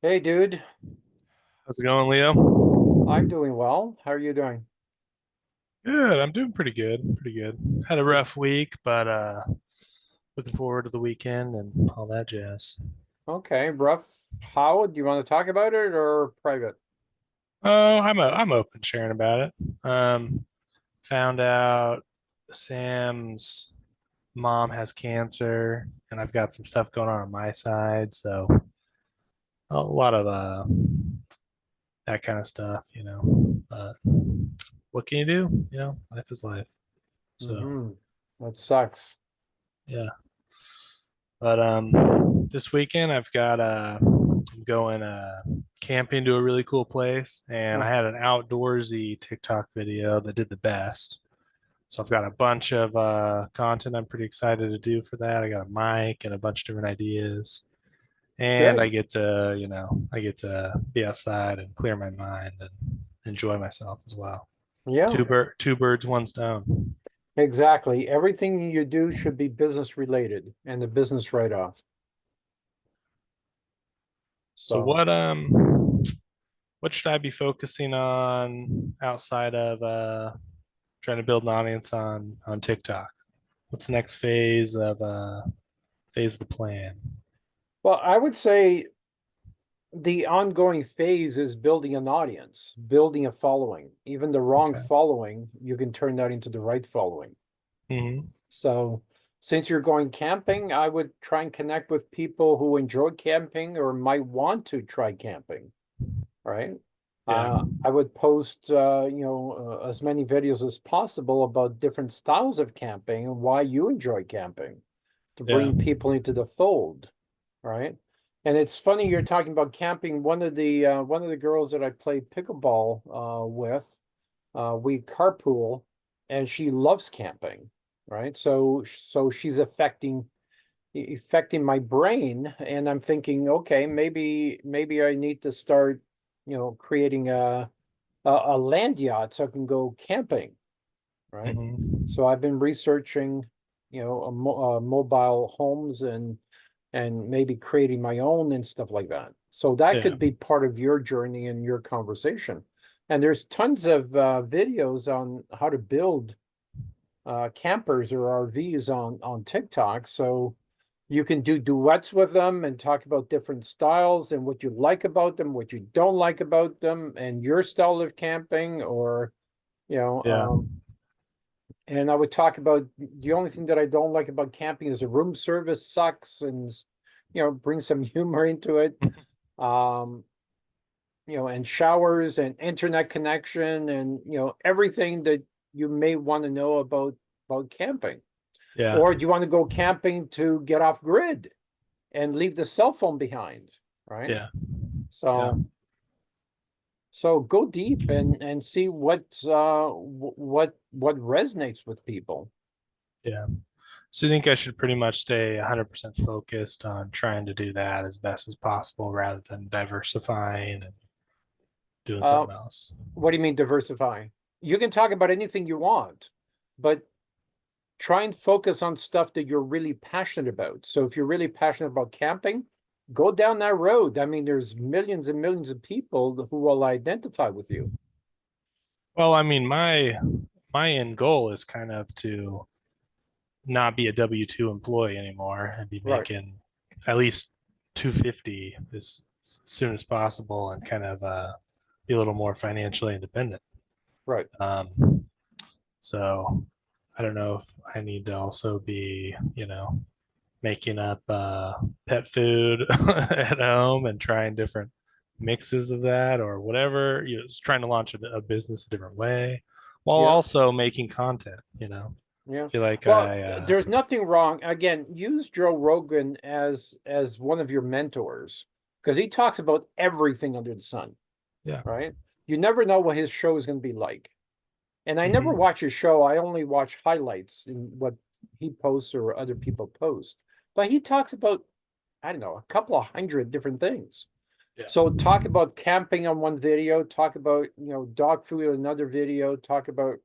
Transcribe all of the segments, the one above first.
Hey, dude. How's it going, Leo? I'm doing well. How are you doing? Good. I'm doing pretty good. Pretty good. Had a rough week, but looking forward to the weekend and all that jazz. Okay, rough. How? Do you want to talk about it or private? Oh, I'm open sharing about it. Found out Sam's mom has cancer, and I've got some stuff going on my side, so a lot of that kind of stuff, But what can you do? Life is life. So Mm-hmm. That sucks. yeah. But this weekend I'm going camping to a really cool place, and I Oh, had an outdoorsy TikTok video that did the best. So I've got a bunch of content I'm pretty excited to do for that. I got a mic and a bunch of different ideas, and good. I get to be outside and clear my mind and enjoy myself as well. Yeah, Two birds, one stone. exactly. Everything you do should be business related and the business write-off. So So, what should I be focusing on outside of trying to build an audience on TikTok? What's the next phase of the plan? well, I would say the ongoing phase is building an audience, building a following. Even the wrong Okay. following, you can turn that into the right following. Hmm. So since you're going camping, I would try and connect with people who enjoy camping or might want to try camping, right? Yeah. I would post, as many videos as possible about different styles of camping and why you enjoy camping to Yeah. bring people into the fold, right? And it's funny you're talking about camping. One of the girls that I play pickleball with, we carpool, and she loves camping, right? So she's affecting my brain, and I'm thinking, okay, maybe I need to start, creating a land yacht so I can go camping, right? Hmm. So I've been researching, mobile homes and maybe creating my own and stuff like that. So that Yeah. could be part of your journey and your conversation. And there's tons of videos on how to build campers or RVs on TikTok. So you can do duets with them and talk about different styles and what you like about them, what you don't like about them, and your style of camping, or you know, Yeah. and I would talk about the only thing that I don't like about camping is the room service sucks, and bring some humor into it. Um, and showers and internet connection and everything that you may want to know about camping. Yeah. Or do you want to go camping to get off grid and leave the cell phone behind, right? Yeah. Yeah. So go deep and see what resonates with people. Yeah. So you think I should pretty much stay 100% focused on trying to do that as best as possible rather than diversifying and doing Uh, something else? what do you mean diversify? You can talk about anything you want, but try and focus on stuff that you're really passionate about. So if you're really passionate about camping, go down that road. I mean, there's millions and millions of people who will identify with you. Well, I mean, my end goal is kind of to not be a W-2 employee anymore and be Right, making at least 250 as soon as possible and kind of be a little more financially independent. right. So I don't know if I need to also be, making up pet food at home and trying different mixes of that or whatever. Just trying to launch a business a different way while Yeah, also making content. yeah. I feel like Well, there's nothing wrong. Again, use Joe Rogan as one of your mentors because he talks about everything under the sun, yeah. right? You never know what his show is going to be like. And I never Hmm. watch his show. I only watch highlights in what he posts or other people post. But he talks about, I don't know, a couple of hundred different things. Yeah. So talk about camping on one video, talk about, dog food on another video, talk about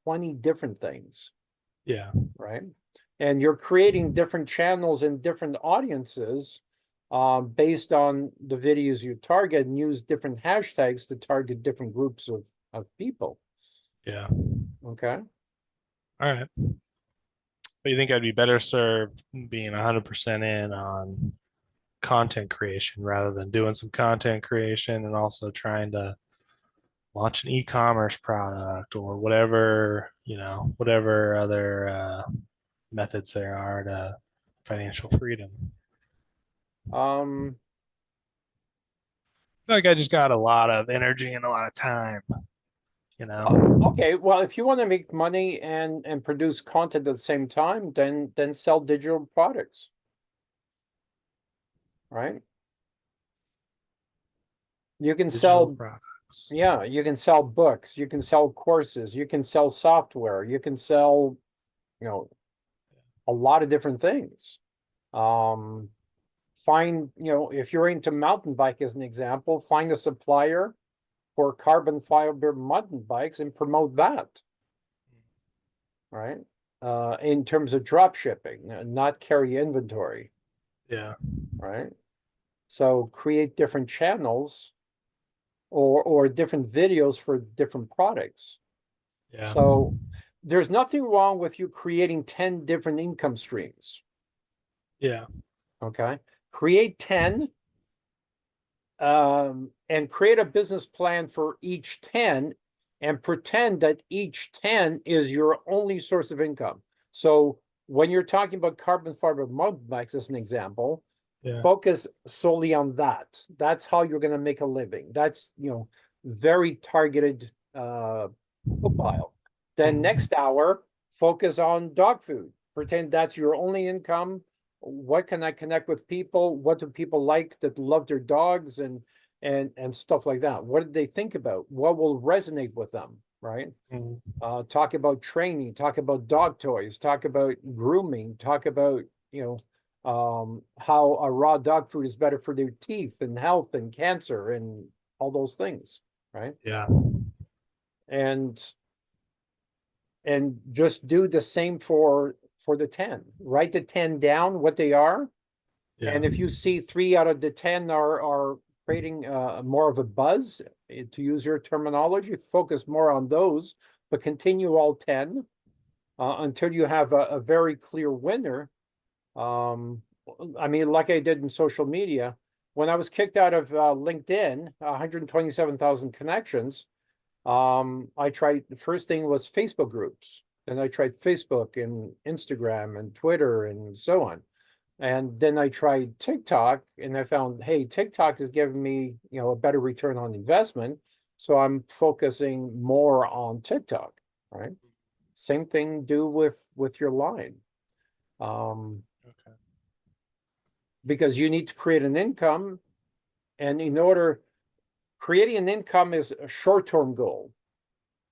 20 different things, Yeah. right? And you're creating different channels and different audiences based on the videos you target, and use different hashtags to target different groups of people. Yeah. Okay. All right. But you think I'd be better served being 100% in on content creation rather than doing some content creation and also trying to launch an e-commerce product or whatever, whatever other methods there are to financial freedom. Um, I feel like I just got a lot of energy and a lot of time, you uh, know. okay, well, if you want to make money and produce content at the same time, then sell digital products, right? You can Digital sell, products. yeah, you can sell books, you can sell courses, you can sell software, you can sell, you know, a lot of different things. Um, if you're into mountain bike as an example, find a supplier for carbon fiber mountain bikes and promote that, right? In terms of drop shipping, not carry inventory, Yeah. right? So create different channels or different videos for different products. Yeah. So there's nothing wrong with you creating 10 different income streams. Yeah. Okay. Create 10 and create a business plan for each 10 and pretend that each 10 is your only source of income. So when you're talking about carbon fiber mountain bikes as an example, Yeah. focus solely on that. That's how you're going to make a living. That's, very targeted profile. Then Mhm. next hour, focus on dog food. Pretend that's your only income. What can I connect with people? What do people like that love their dogs and stuff like that? What did they think about? What will resonate with them, right? Mhm. Talk about training, talk about dog toys, talk about grooming, talk about, how a raw dog food is better for their teeth and health and cancer and all those things, right? Yeah. And and just do the same for the 10. Write the 10 down, what they are. Yeah. And if you see 3 out of the 10 are creating more of a buzz, to use your terminology, focus more on those, but continue all 10 until you have a very clear winner. Um, I mean, like I did in social media, when I was kicked out of LinkedIn, 127,000 connections, I tried, the first thing was Facebook groups. Then I tried Facebook and Instagram and Twitter and so on. And then I tried TikTok and I found, hey, TikTok is giving me, a better return on investment. So I'm focusing more on TikTok, right? Same thing do with your line. Um, Okay. because you need to create an income. And in order, creating an income is a short-term goal.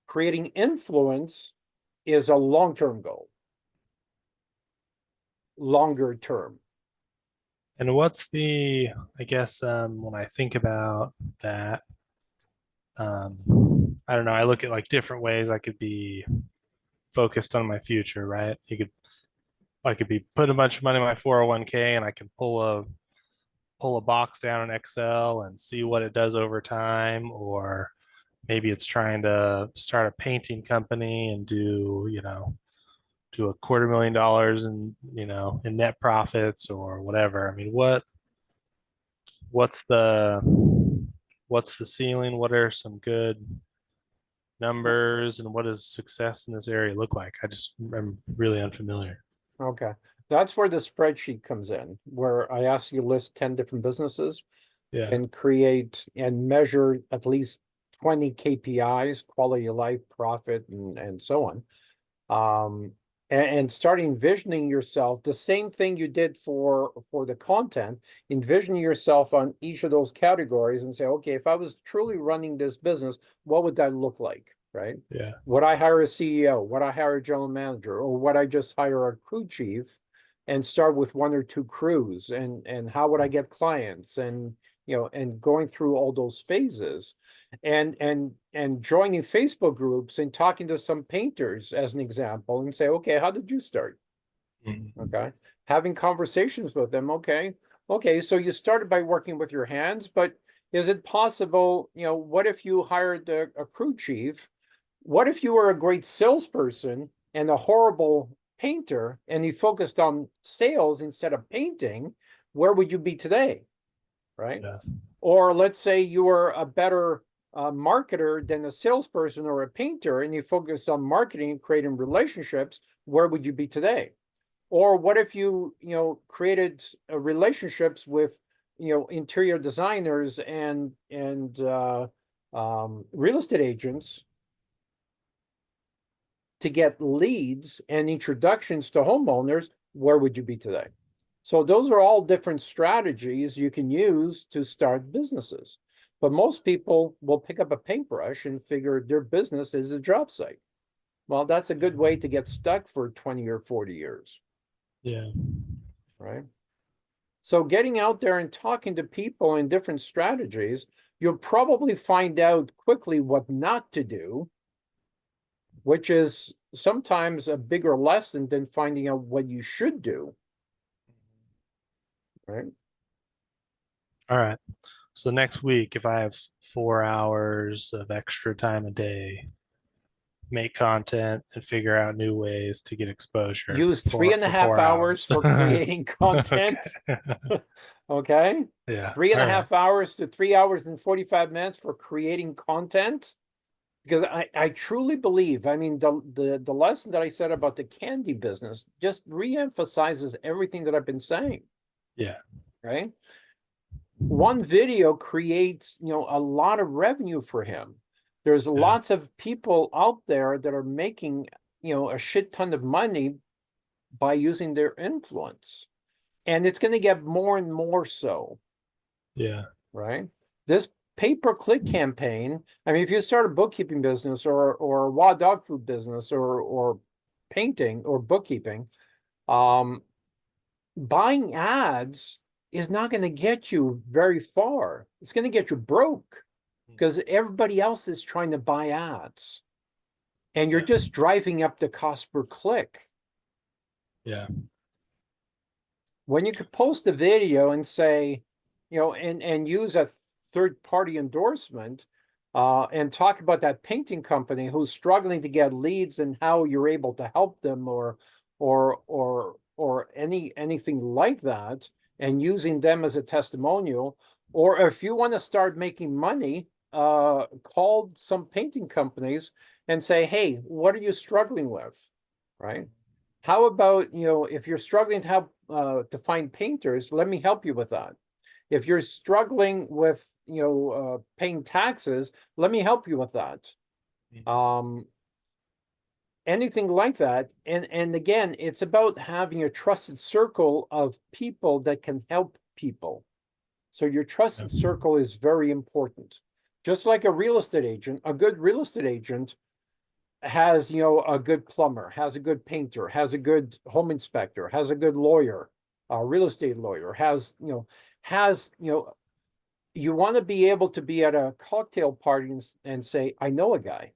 Creating influence is a long-term goal, longer term. And what's I guess, when I think about that, I don't know, I look at like different ways I could be focused on my future, right? I could be putting a bunch of money in my 401k and I can pull a box down in Excel and see what it does over time, or maybe it's trying to start a painting company and do $250,000 in net profits or whatever. I mean, what's the what's the ceiling? What are some good numbers and what does success in this area look like? I'm really unfamiliar. Okay. That's where the spreadsheet comes in, where I ask you to list 10 different businesses Yeah. and create and measure at least 20 KPIs, quality of life, profit, and so on. Um, and start envisioning yourself the same thing you did for the content, envision yourself on each of those categories and say, okay, if I was truly running this business, what would that look like, right? Yeah. Would I hire a CEO? Would I hire a general manager? Or would I just hire a crew chief and start with 1 or 2 crews? And how would I get clients? And going through all those phases and joining Facebook groups and talking to some painters as an example and say, okay, how did you start? Mhm. Okay. Having conversations with them. Okay. Okay, so you started by working with your hands, but is it possible, what if you hired a crew chief? What if you were a great salesperson and a horrible painter and you focused on sales instead of painting? Where would you be today? Right? Yeah. Or let's say you were a better marketer than a salesperson or a painter and you focused on marketing and creating relationships, where would you be today? Or what if created relationships with, interior designers and real estate agents to get leads and introductions to homeowners, where would you be today? So those are all different strategies you can use to start businesses. But most people will pick up a paintbrush and figure their business is a job site. Well, that's a good way to get stuck for 20 or 40 years, Yeah. right? So getting out there and talking to people in different strategies, you'll probably find out quickly what not to do, which is sometimes a bigger lesson than finding out what you should do, right? All right. So next week, if I have 4 hours of extra time a day, make content and figure out new ways to get exposure Use three for and a for half four hours hours. for creating Okay. content. Okay. Yeah. Three and All a right. half hours to 3 hours and 45 minutes for creating content. Because I truly believe, I mean, the lesson that I said about the candy business just reemphasizes everything that I've been saying, Yeah. right? One video creates, a lot of revenue for him. There's Yeah. lots of people out there that are making, a shit ton of money by using their influence. And it's going to get more and more so, Yeah. right? This pay-per-click campaign, I mean, if you start a bookkeeping business or a raw dog food business or painting or bookkeeping, um, buying ads is not going to get you very far. It's going to get you broke because everybody else is trying to buy ads. And you're Yeah. just driving up the cost per click. Yeah. When you could post a video and say, and use a third party endorsement, and talk about that painting company who's struggling to get leads and how you're able to help them or anything like that, and using them as a testimonial. Or if you want to start making money, call some painting companies and say, hey, what are you struggling with? Right? How about, if you're struggling to help to find painters, let me help you with that. If you're struggling with, paying taxes, let me help you with that. Um, anything like that. And again, it's about having a trusted circle of people that can help people. So your Yeah. trusted circle is very important. Just like a real estate agent, a good real estate agent has, a good plumber, has a good painter, has a good home inspector, has a good lawyer, a real estate lawyer, you want to be able to be at a cocktail party and say, I know a guy,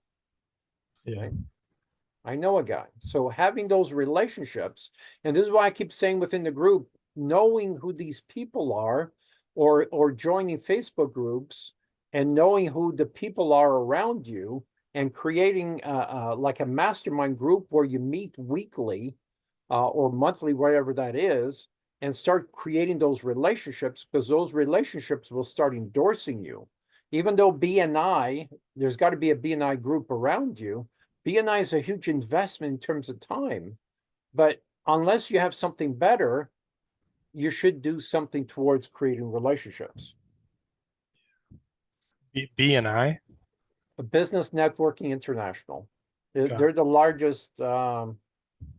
Yeah. right? I know a guy. So having those relationships, and this is why I keep saying within the group, knowing who these people are, or joining Facebook groups and knowing who the people are around you, and creating like a mastermind group where you meet weekly or monthly, whatever that is, and start creating those relationships, because those relationships will start endorsing you. Even though BNI, there's got to be a BNI group around you. BNI is a huge investment in terms of time, but unless you have something better, you should do something towards creating relationships. BNI. A Business Networking International. They're, Got they're the largest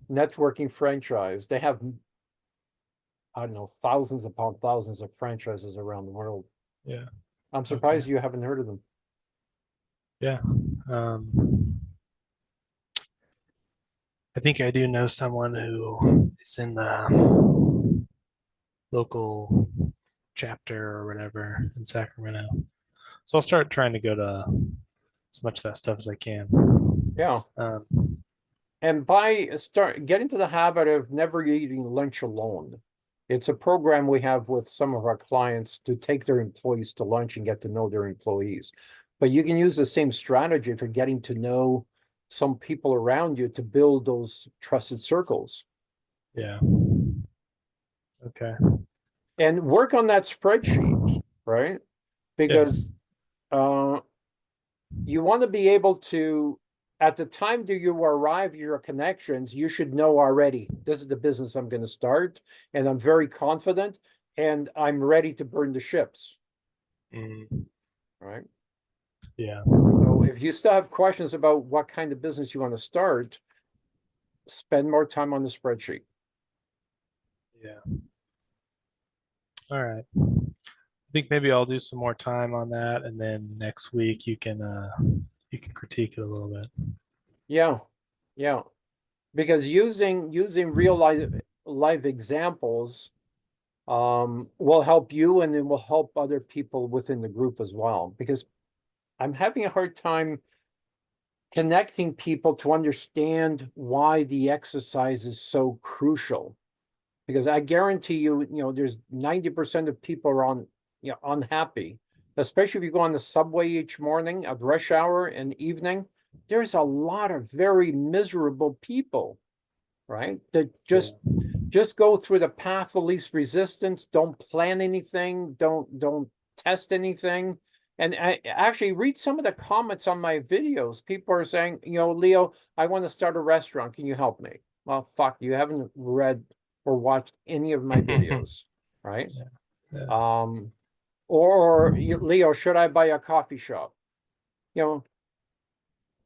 networking franchise. They have, I don't know, thousands upon thousands of franchises around the world. it. Yeah. I'm Okay. surprised you haven't heard of them. Yeah. I think I do know someone who is in the local chapter or whatever in Sacramento. So I'll start trying to go to as much of that stuff as I can. Yeah. Um, And get into the habit of never eating lunch alone. It's a program we have with some of our clients to take their employees to lunch and get to know their employees. But you can use the same strategy for getting to know some people around you to build those trusted circles. Yeah. Okay. And work on that spreadsheet, right? Yeah. Because you want to be able to, at the time that you arrive your connections, you should know already, this is the business I'm going to start, and I'm very confident, and I'm ready to burn the ships, Mm, right? yeah. So if you still have questions about what kind of business you want to start, spend more time on the spreadsheet. Yeah. All right. I think maybe I'll do some more time on that, and then next week you can critique it a little bit. Yeah, yeah. Because using real life examples will help you, and it will help other people within the group as well. Because I'm having a hard time connecting people to understand why the exercise is so crucial. Because I guarantee you, there's 90% of people are unhappy, especially if you go on the subway each morning at rush hour and evening. There's a lot of very miserable people, right? That Yeah. just go through the path of least resistance, don't plan anything, don't test anything. And I actually read some of the comments on my videos. People are saying, Leo, I want to start a restaurant. Can you help me? Well, fuck, you haven't read or watched any of my videos, right? Yeah. Yeah. Um, or Leo, should I buy a coffee shop? You know,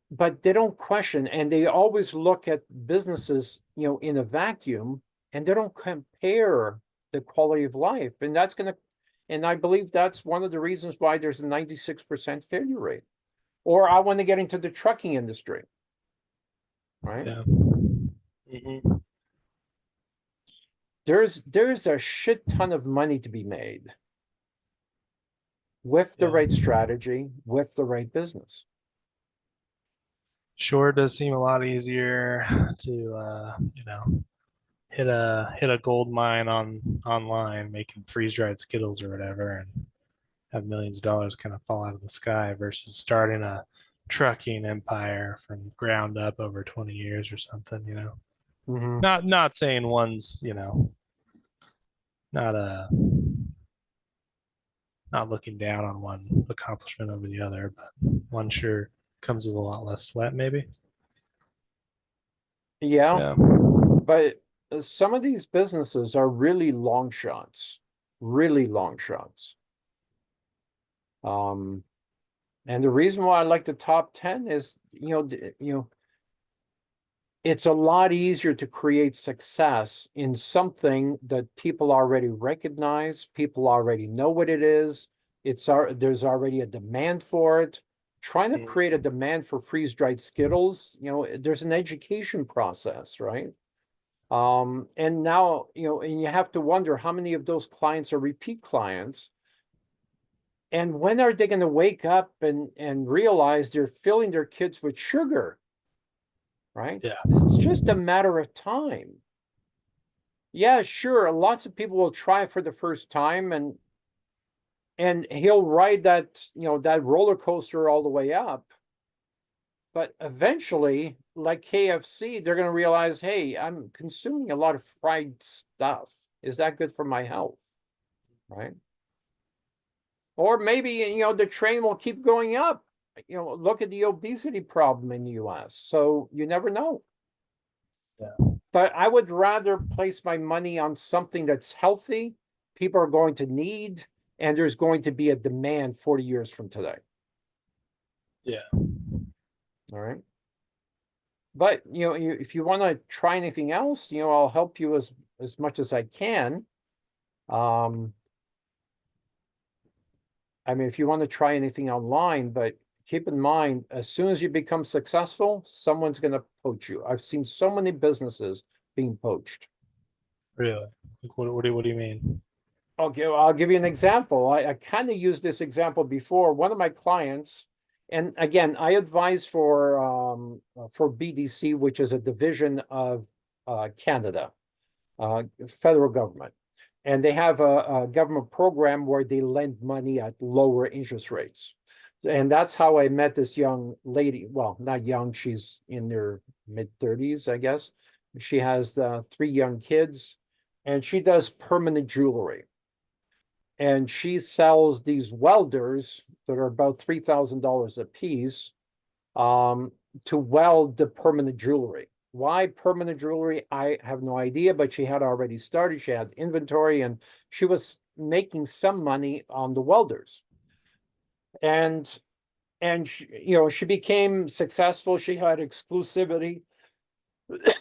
but they don't question, and they always look at businesses, in a vacuum, and they don't compare the quality of life. And I believe that's one of the reasons why there's a 96% failure rate. Or I want to get into the trucking industry, right? Yeah. Hmm. There's a shit ton of money to be made with the Yeah. right strategy, with the right business. Sure does seem a lot easier to hit a gold mine online making freeze dried Skittles or whatever and have millions of dollars kind of fall out of the sky versus starting a trucking empire from ground up over 20 years or something, you know. Mhm. Not saying one's, not not looking down on one accomplishment over the other, but one sure comes with a lot less sweat, maybe. Yeah, Yeah. but some of these businesses are really long shots, really long shots. Um, and the reason why I like the top 10 is, it's a lot easier to create success in something that people already recognize, people already know what it is. There's already a demand for it. Trying to create a demand for freeze-dried Skittles, there's an education process, right? And now, and you have to wonder how many of those clients are repeat clients. And when are they going to wake up and realize they're filling their kids with sugar, right? Yeah. It's just a matter of time. Yeah, sure. Lots of people will try it for the first time, and he'll ride that roller coaster all the way up. But eventually, like KFC, they're going to realize, hey, I'm consuming a lot of fried stuff. Is that good for my health? Right? Or maybe, the train will keep going up. Look at the obesity problem in the US. So you never know. Yeah. But I would rather place my money on something that's healthy, people are going to need, and there's going to be a demand 40 years from today. Yeah. All right. But if you want to try anything else, I'll help you as much as I can. Um, I mean, if you want to try anything online, but keep in mind, as soon as you become successful, someone's going to poach you. I've seen so many businesses being poached. Really? Like, what do you mean? Okay, well, I'll give you an example. I kind of used this example before. One of my clients, and again, I advise for BDC, which is a division of Canada, federal government. And they have a government program where they lend money at lower interest rates. And that's how I met this young lady. Well, not young, she's in her mid-30s, I guess. She has 3 young kids, and she does permanent jewelry. And she sells these welders that are about $3,000 a piece, um, to weld the permanent jewelry. Why permanent jewelry? I have no idea, but she had already started. She had inventory, and she was making some money on the welders. And she, she became successful. She had exclusivity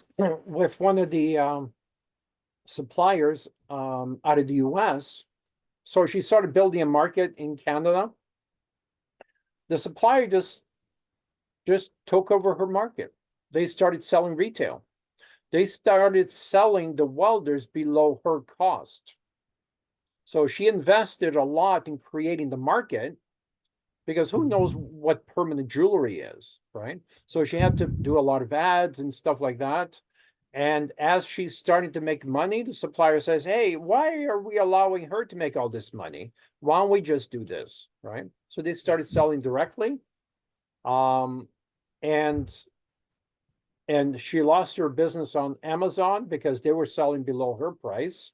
with one of the suppliers out of the US. So she started building a market in Canada. The supplier just took over her market. They started selling retail. They started selling the welders below her cost. So she invested a lot in creating the market, because who knows what permanent jewelry is, right? So she had to do a lot of ads and stuff like that. And as she's starting to make money, the supplier says, hey, why are we allowing her to make all this money? Why don't we just do this, right? So they started selling directly. Um, and she lost her business on Amazon because they were selling below her price.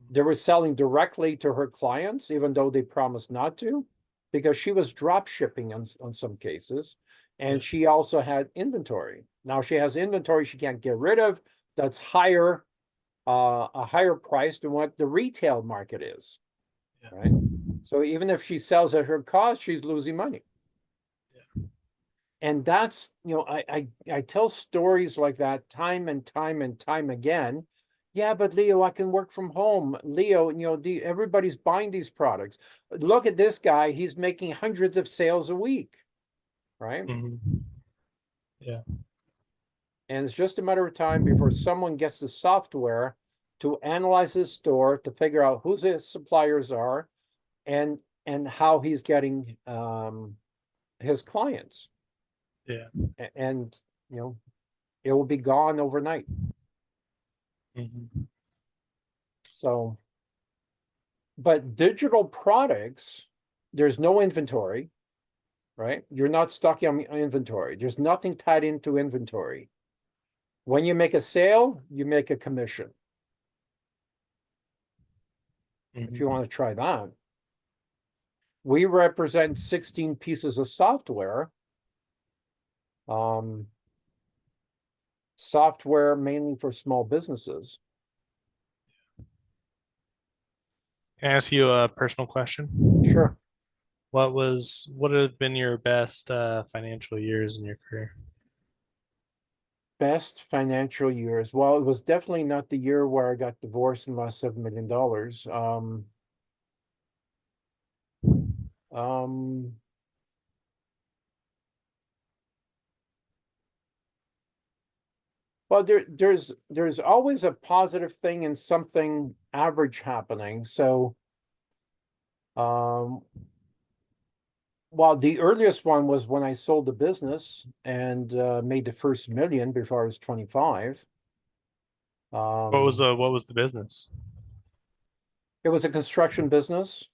They were selling directly to her clients, even though they promised not to, because she was drop shipping on some cases. And Yeah. she also had inventory. Now she has inventory she can't get rid of, that's higher, a higher price than what the retail market is, Yeah. right? So even if she sells at her cost, she's losing money. Yeah. And that's, I tell stories like that time and time and time again. Yeah, but Leo, I can work from home. Leo, everybody's buying these products. Look at this guy, he's making hundreds of sales a week, right? Yeah. And it's just a matter of time before someone gets the software to analyze his store, to figure out who his suppliers are, and how he's getting his clients. Yeah. And it will be gone overnight. So, but digital products, there's no inventory, right? You're not stuck on inventory. There's nothing tied into inventory. When you make a sale, you make a commission. If you want to try that, we represent 16 pieces of software. Um, Software mainly for small businesses. Can I ask you a personal question? Sure. What have been your best financial years in your career? Best financial years. Well, it was definitely not the year where I got divorced and lost $7 million. Um, well, there's always a positive thing and something average happening. So, um, well, the earliest one was when I sold the business and made the first million before I was 25. What was the business? It was a construction business.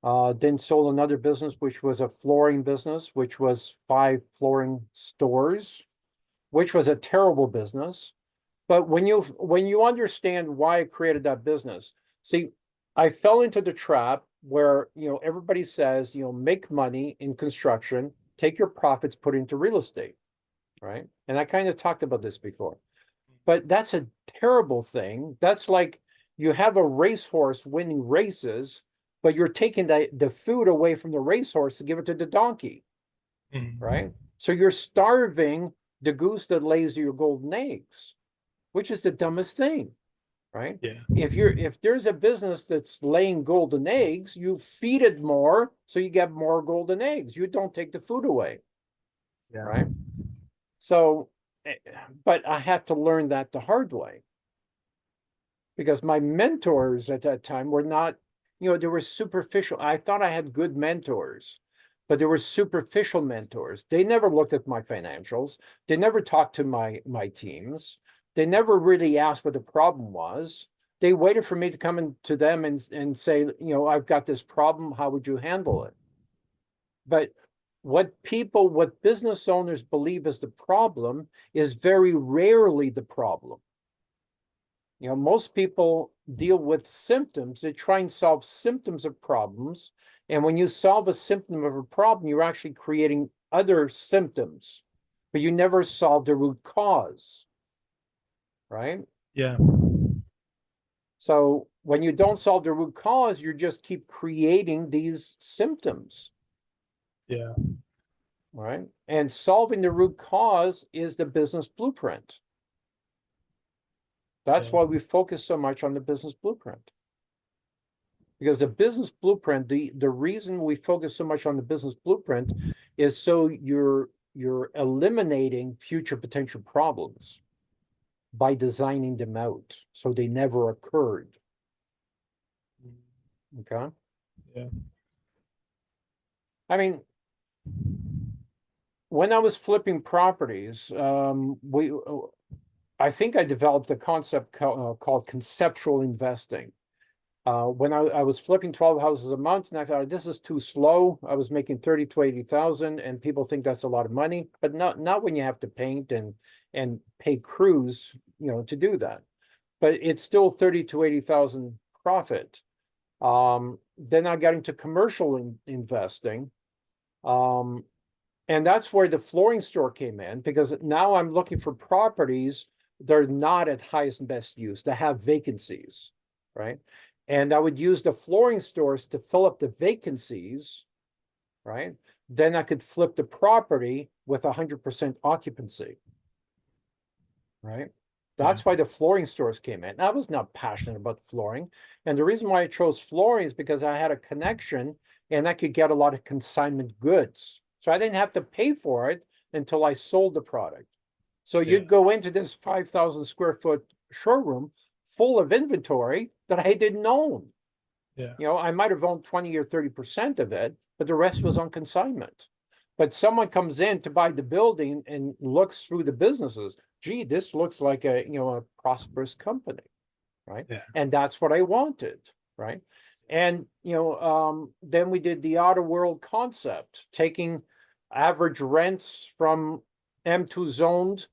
Then sold another business, which was a flooring business, which was 5 flooring stores, which was a terrible business. But when you understand why I created that business, see, I fell into the trap where everybody says make money in construction, take your profits, put into real estate, right? And I kind of talked about this before, but that's a terrible thing. That's like you have a racehorse winning races, but you're taking the food away from the racehorse to give it to the donkey, right? So you're starving the goose that lays your golden eggs, which is the dumbest thing, right? Yeah. If there's a business that's laying golden eggs, you feed it more so you get more golden eggs. You don't take the food away, Yeah. right? So, eh, but I had to learn that the hard way, because my mentors at that time were not, they were superficial. I thought I had good mentors, but they were superficial mentors. They never looked at my financials. They never talked to my teams. They never really asked what the problem was. They waited for me to come in to them and say, you know, I've got this problem. How would you handle it? But what business owners believe is the problem is very rarely the problem. You know, most people deal with symptoms. They try and solve symptoms of problems. And when you solve a symptom of a problem, you're actually creating other symptoms, but you never solve the root cause, right? Yeah. So when you don't solve the root cause, you just keep creating these symptoms, Yeah. right? And solving the root cause is the business blueprint. That's Yeah. why we focus so much on the business blueprint. Because the business blueprint, the reason we focus so much on the business blueprint is so you're eliminating future potential problems by designing them out so they never occurred. Okay. Yeah. I mean, when I was flipping properties, I think I developed a concept called conceptual investing. When I was flipping 12 houses a month, and I thought this is too slow. I was making 30 to 80,000, and people think that's a lot of money, but not when you have to paint and pay crews, you know, to do that. But it's still 30 to 80,000 profit. Then I got into commercial investing. Um, and that's where the flooring store came in, because now I'm looking for properties that are not at highest and best use, that have vacancies, right? And I would use the flooring stores to fill up the vacancies, right? Then I could flip the property with 100% occupancy, right? Yeah. That's why the flooring stores came in. I was not passionate about flooring. And the reason why I chose flooring is because I had a connection and I could get a lot of consignment goods. So I didn't have to pay for it until I sold the product. So Yeah. you'd go into this 5,000 square foot showroom full of inventory that I didn't own. Yeah. You know, I might have owned 20 or 30% of it, but the rest was on consignment. But someone comes in to buy the building and looks through the businesses. Gee, this looks like a, you know, a prosperous company, right? Yeah. And that's what I wanted, right? And, you know, then we did the outer world concept, taking average rents from M2 zoned.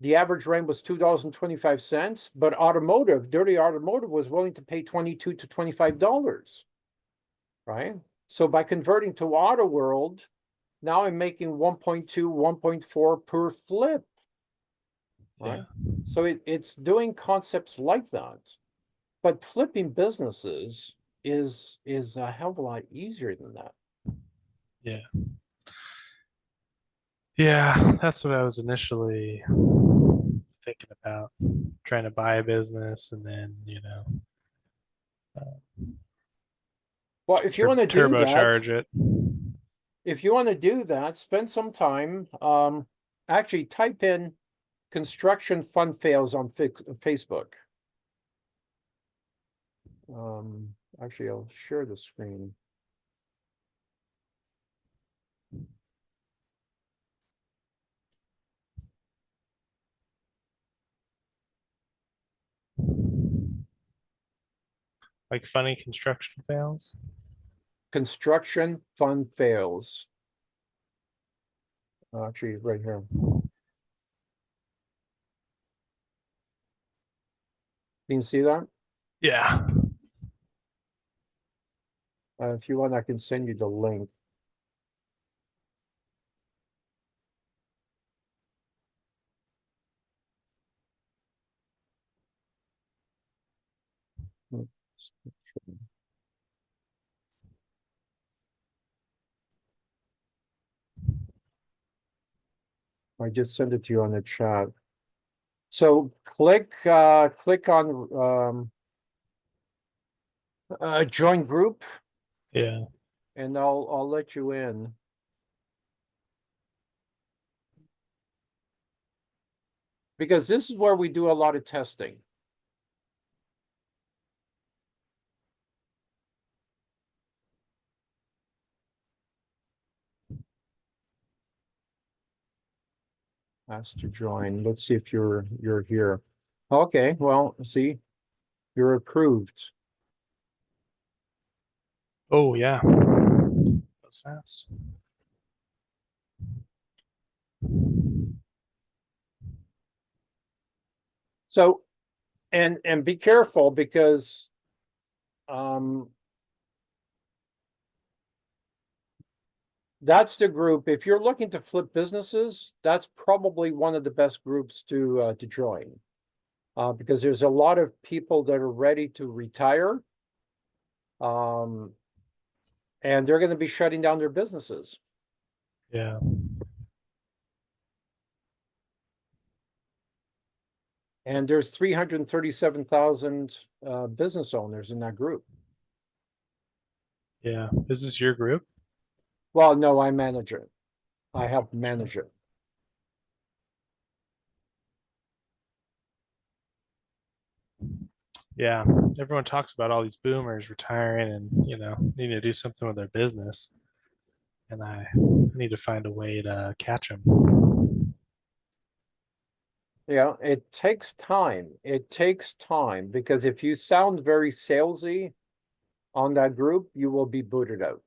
The average rent was $2.25, but automotive, dirty automotive was willing to pay $22 to $25, right? So by converting to auto world, now I'm making 1.2, 1.4 per flip, right? Yeah. So it's doing concepts like that. But flipping businesses is a hell of a lot easier than that. Yeah. Yeah. That's what I was initially thinking about, trying to buy a business and then, Well, if you want to do that, turbocharge it. spend some time. Actually, type in construction fund fails on Facebook. Actually, I'll share the screen. Like funny construction fails. Construction fund fails. Actually, right here. Can you see that? Yeah. If you want, I can send you the link. I just sent it to you on the chat. So click on join group, Yeah. and I'll let you in. Because this is where we do a lot of testing. Ask to join. Let's see if you're here. Okay, well, see, You're approved. Oh yeah. Goes fast. So, and be careful because um that's the group. If you're looking to flip businesses, that's probably one of the best groups to join. Because there's a lot of people that are ready to retire. Um, and they're going to be shutting down their businesses. Yeah. And there's 337,000 business owners in that group. Yeah. Is this your group? Well, no, I manage it. I help Sure. manage it. Yeah. Everyone talks about all these boomers retiring and, needing to do something with their business. And I need to find a way to catch them. Yeah, it takes time. It takes time because if you sound very salesy on that group, you will be booted out.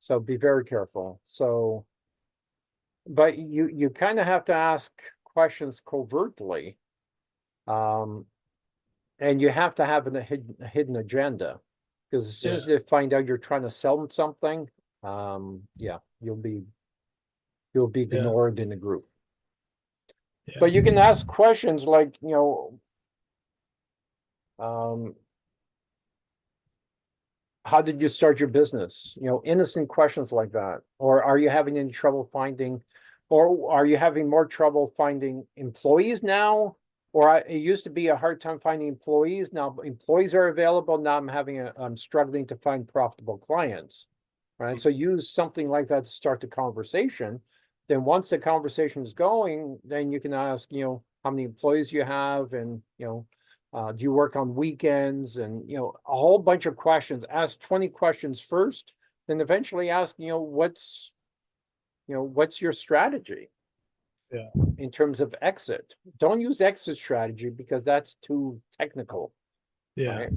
So be very careful. So, but you kind of have to ask questions covertly. Um, and you have to have a hidden agenda because as soon Yeah. as they find out you're trying to sell them something, yeah, you'll be Yeah. ignored in the group. Yeah. But you can ask questions like, um, how did you start your business? Innocent questions like that. Or are you having any trouble finding, or are you having more trouble finding employees now? Or it used to be a hard time finding employees. Now employees are available. Now I'm struggling to find profitable clients. Right. So use something like that to start the conversation. Then once the conversation is going, then you can ask, how many employees you have and, do you work on weekends? And, a whole bunch of questions. Ask 20 questions first, then eventually ask, what's your strategy Yeah. in terms of exit? Don't use exit strategy because that's too technical, Yeah. right?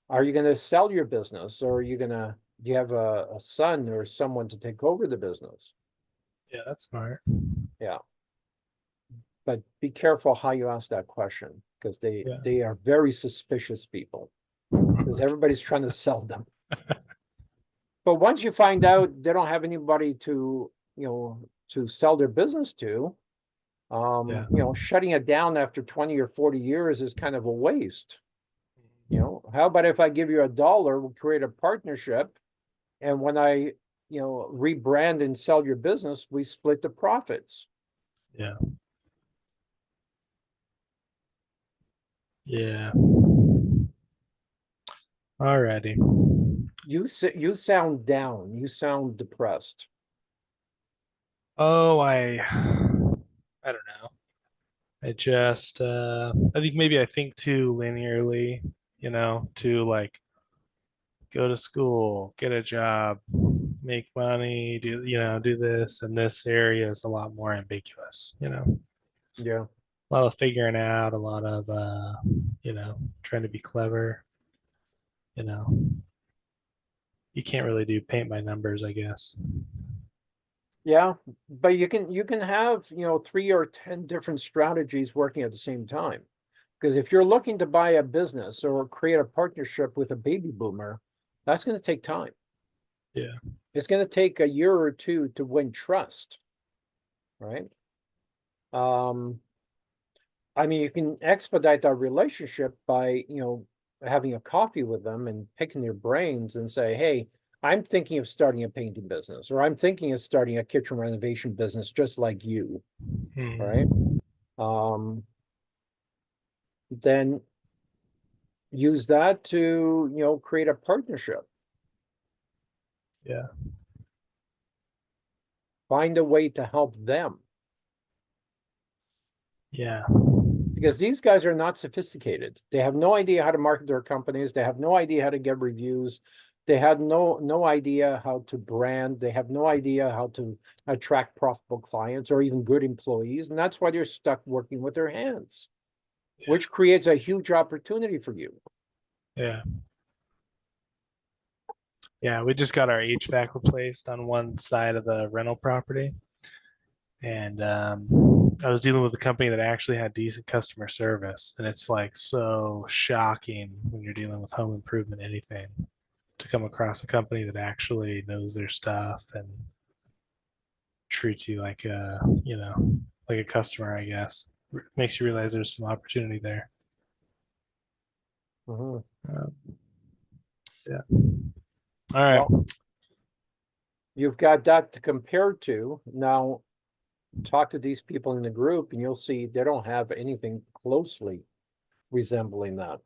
Are you going to sell your business or do you have a son or someone to take over the business? Yeah. That's smart. Yeah. But be careful how you ask that question because they Yeah. they are very suspicious people because everybody's trying to sell them. But once you find out they don't have anybody to sell their business to, Yeah. shutting it down after 20 or 40 years is kind of a waste. How about if I give you $1, we'll create a partnership, and when I, rebrand and sell your business, we split the profits. Yeah. Yeah. Alrighty. You sound down. You sound depressed. Oh, I don't know. I think maybe I think too linearly, to like go to school, get a job, make money, do this, and this area is a lot more ambiguous. Yeah. A lot of figuring out, a lot of trying to be clever, you know. You can't really do paint by numbers, I guess. Yeah, but you can have, 3 or 10 different strategies working at the same time. Because if you're looking to buy a business or create a partnership with a baby boomer, that's going to take time. Yeah. It's going to take a year or two to win trust, right? Um, I mean, you can expedite that relationship by, having a coffee with them and picking their brains and say, hey, I'm thinking of starting a painting business, or I'm thinking of starting a kitchen renovation business just like you, right? Hmm. Um, then use that to, create a partnership. Yeah. Find a way to help them Yeah. because these guys are not sophisticated. They have no idea how to market their companies. They have no idea how to get reviews. They had no idea how to brand. They have no idea how to attract profitable clients or even good employees. And that's why they're stuck working with their hands. which creates a huge opportunity for you. Yeah. Yeah, we just got our HVAC replaced on one side of the rental property. And I was dealing with a company that actually had decent customer service. And it's like so shocking when you're dealing with home improvement, anything, to come across a company that actually knows their stuff and treats you like like a customer, I guess. Makes you realize there's some opportunity there. Mhm. Um, yeah. All right. Well, you've got that to compare to. Now, talk to these people in the group, and you'll see they don't have anything closely resembling that,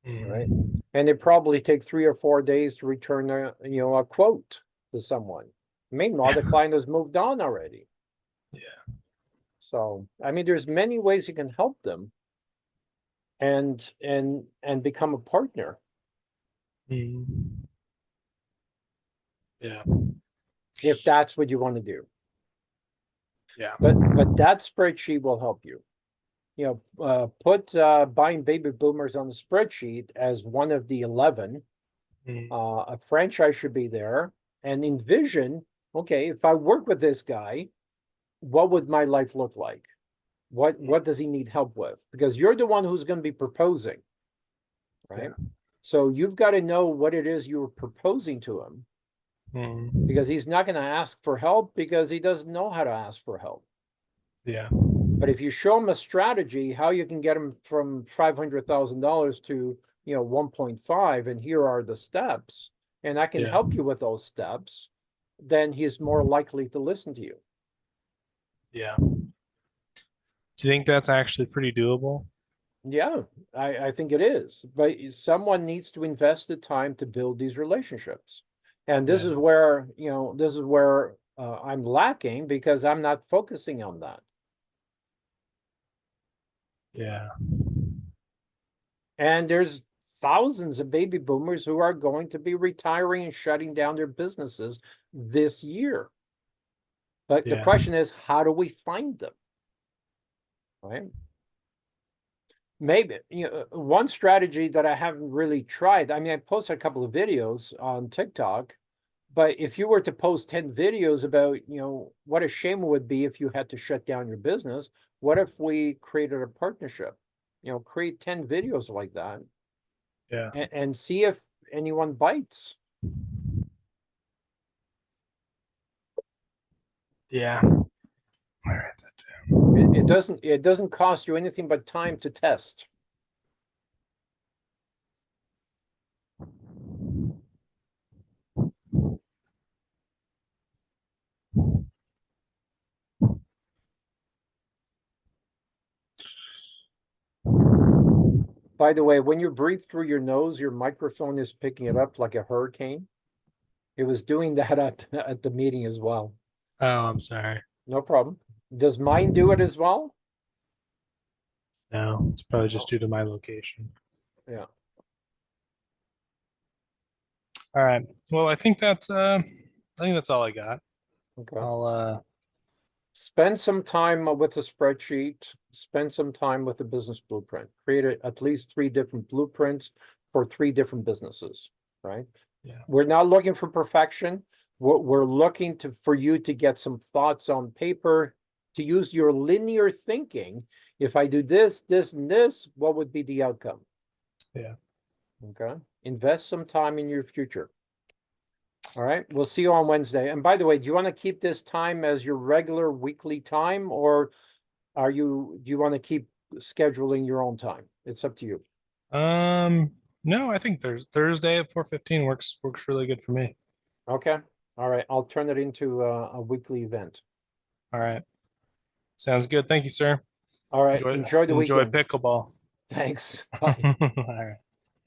right? Mm, And it probably take 3 or 4 days to return a quote to someone. Meanwhile, the client has moved on already. yeah. So, I mean, there's many ways you can help them and become a partner. Mm, yeah. If that's what you want to do. Yeah. But that spreadsheet will help you. Put buying baby boomers on the spreadsheet as one of the 11. Mm, A franchise should be there, and envision, okay, if I work with this guy, what would my life look like? What does he need help with? Because you're the one who's going to be proposing, yeah. right? So you've got to know what it is you're proposing to him, Mm, because he's not going to ask for help because he doesn't know how to ask for help. yeah. But if you show him a strategy, how you can get him from $500,000 to 1.5, and here are the steps, and I can Yeah. help you with those steps, then he's more likely to listen to you. Yeah. Do you think that's actually pretty doable? Yeah, I think it is. But someone needs to invest the time to build these relationships. And this Yeah. is where I'm lacking because I'm not focusing on that. Yeah. And there's thousands of baby boomers who are going to be retiring and shutting down their businesses this year. But the Yeah. question is, how do we find them? Right? Maybe, one strategy that I haven't really tried. I mean, I posted a couple of videos on TikTok, but if you were to post 10 videos about, what a shame it would be if you had to shut down your business, what if we created a partnership? Create 10 videos like that Yeah. and see if anyone bites. Yeah. All right. It doesn't cost you anything but time to test. By the way, when you breathe through your nose, your microphone is picking it up like a hurricane. It was doing that at the meeting as well. Oh, I'm sorry. No problem. Does mine do it as well? No, it's probably just Oh, due to my location. yeah. All right. Well, I think that's all I got. Okay. I'll Spend some time with a spreadsheet. Spend some time with a business blueprint. Create at least 3 different blueprints for 3 different businesses, right? yeah. We're not looking for perfection. We're looking for you to get some thoughts on paper, to use your linear thinking. If I do this, this, and this, what would be the outcome? Yeah. Okay. Invest some time in your future. All right. We'll see you on Wednesday. And by the way, do you want to keep this time as your regular weekly time, or do you want to keep scheduling your own time? It's up to you. No, I think there's Thursday at 4:15 works really good for me. Okay. All right. I'll turn it into a weekly event. All right. Sounds good. Thank you, sir. All right. Enjoy Enjoy the enjoy weekend. pickleball. Thanks. All Bye. right.